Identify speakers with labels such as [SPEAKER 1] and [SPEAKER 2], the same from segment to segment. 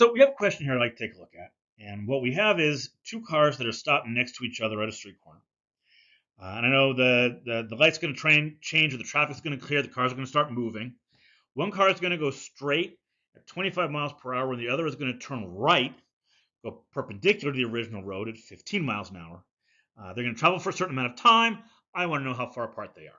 [SPEAKER 1] So we have a question here I'd like to take a look at. And what we have is two cars that are stopped next to each other at a street corner. And I know the light's going to change or the traffic's going to clear. The cars are going to start moving. One car is going to go straight at 25 miles per hour, and the other is going to turn right, go perpendicular to the original road at 15 miles an hour. They're going to travel for a certain amount of time. I want to know how far apart they are.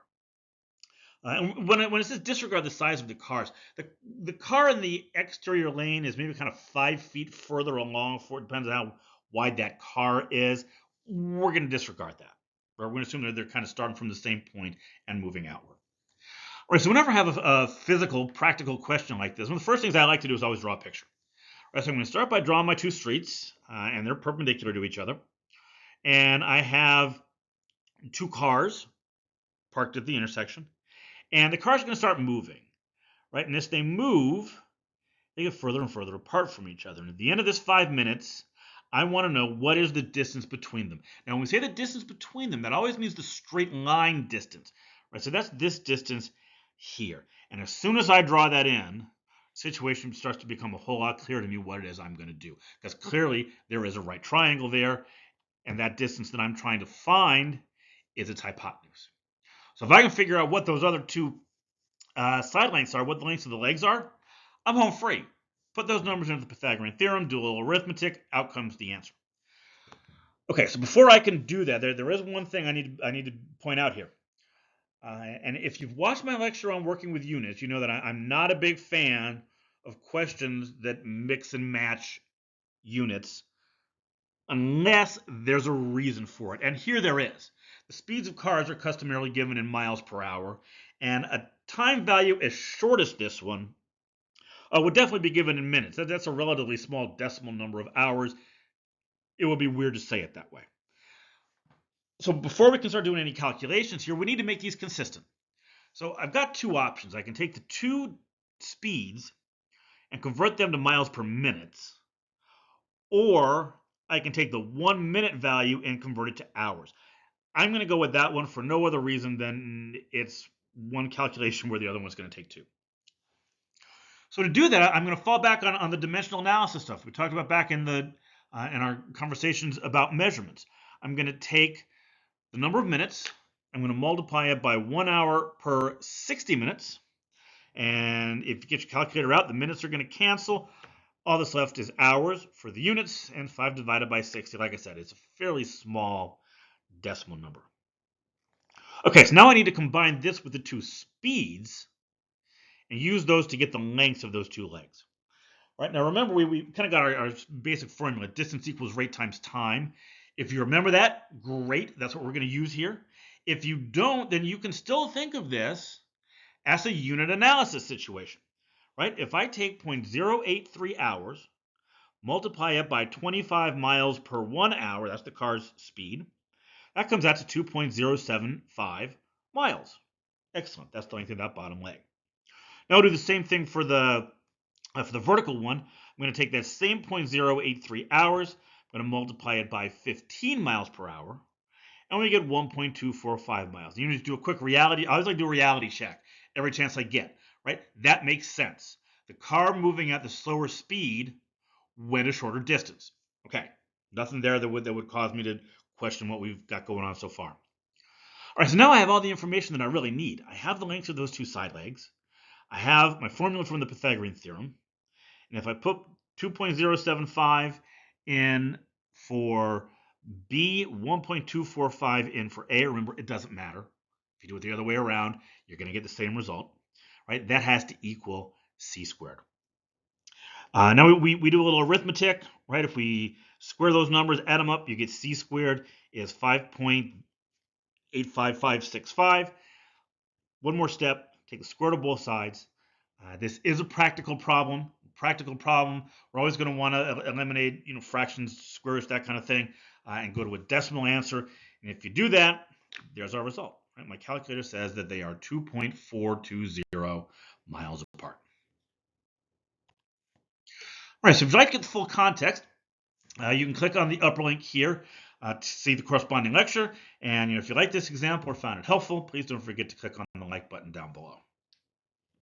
[SPEAKER 1] And when it says disregard the size of the cars, the car in the exterior lane is maybe kind of 5 feet further along. For it depends on how wide that car is. We're going to disregard that. We're going to assume that they're kind of starting from the same point and moving outward. All right. So whenever I have a physical, practical question like this, one of the first things I like to do is always draw a picture. All right, so I'm going to start by drawing my two streets, and they're perpendicular to each other. And I have two cars parked at the intersection. And the car's going to start moving, right? And as they move, they get further and further apart from each other. And at the end of this 5 minutes, I want to know what is the distance between them. Now, when we say the distance between them, that always means the straight line distance, right? So that's this distance here. And as soon as I draw that in, the situation starts to become a whole lot clearer to me what it is I'm going to do. Because clearly there is a right triangle there, and that distance that I'm trying to find is its hypotenuse. So if I can figure out what those other two side lengths are, what the lengths of the legs are, I'm home free. Put those numbers into the Pythagorean Theorem, do a little arithmetic, out comes the answer. Okay, so before I can do that, there is one thing I need to point out here. And if you've watched my lecture on working with units, you know that I'm not a big fan of questions that mix and match units unless there's a reason for it. And here there is. The speeds of cars are customarily given in miles per hour, and a time value as short as this one would definitely be given in minutes. That's a relatively small decimal number of hours. It would be weird to say it that way. So before we can start doing any calculations here, we need to make these consistent. So I've got two options. I can take the two speeds and convert them to miles per minute, or I can take the 1 minute value and convert it to hours. I'm going to go with that one for no other reason than it's one calculation where the other one's going to take two. So to do that, I'm going to fall back on the dimensional analysis stuff we talked about back in our conversations about measurements. I'm going to take the number of minutes. I'm going to multiply it by 1 hour per 60 minutes. And if you get your calculator out, the minutes are going to cancel. All that's left is hours for the units, and 5 divided by 60. Like I said, it's a fairly small decimal number. Okay, so now I need to combine this with the two speeds and use those to get the lengths of those two legs. All right, now remember, we kind of got our basic formula. Distance equals rate times time. If you remember that, great. That's what we're going to use here. If you don't, then you can still think of this as a unit analysis situation. Right? If I take 0.083 hours, multiply it by 25 miles per 1 hour, that's the car's speed, that comes out to 2.075 miles. Excellent. That's the length of that bottom leg. Now I'll do the same thing for the vertical one. I'm going to take that same 0.083 hours. I'm going to multiply it by 15 miles per hour. And we get 1.245 miles. You need to do a quick reality. I always like to do a reality check every chance I get. Right? That makes sense. The car moving at the slower speed went a shorter distance. Okay. Nothing there that would cause me to question what we've got going on so far. All right, so now I have all the information that I really need. I have the lengths of those two side legs. I have my formula from the Pythagorean Theorem. And if I put 2.075 in for B, 1.245 in for A, remember, it doesn't matter. If you do it the other way around, you're going to get the same result. Right? That has to equal C squared. Now we do a little arithmetic, right? If we square those numbers, add them up, you get C squared is 5.85565. One more step, take the square root of both sides. This is a practical problem. We're always going to want to eliminate, fractions, squares, that kind of thing, and go to a decimal answer. And if you do that, there's our result. Right? My calculator says that they are 2.420 miles apart. All right, so if you'd like to get the full context, you can click on the upper link here to see the corresponding lecture. And if you like this example or found it helpful, please don't forget to click on the like button down below.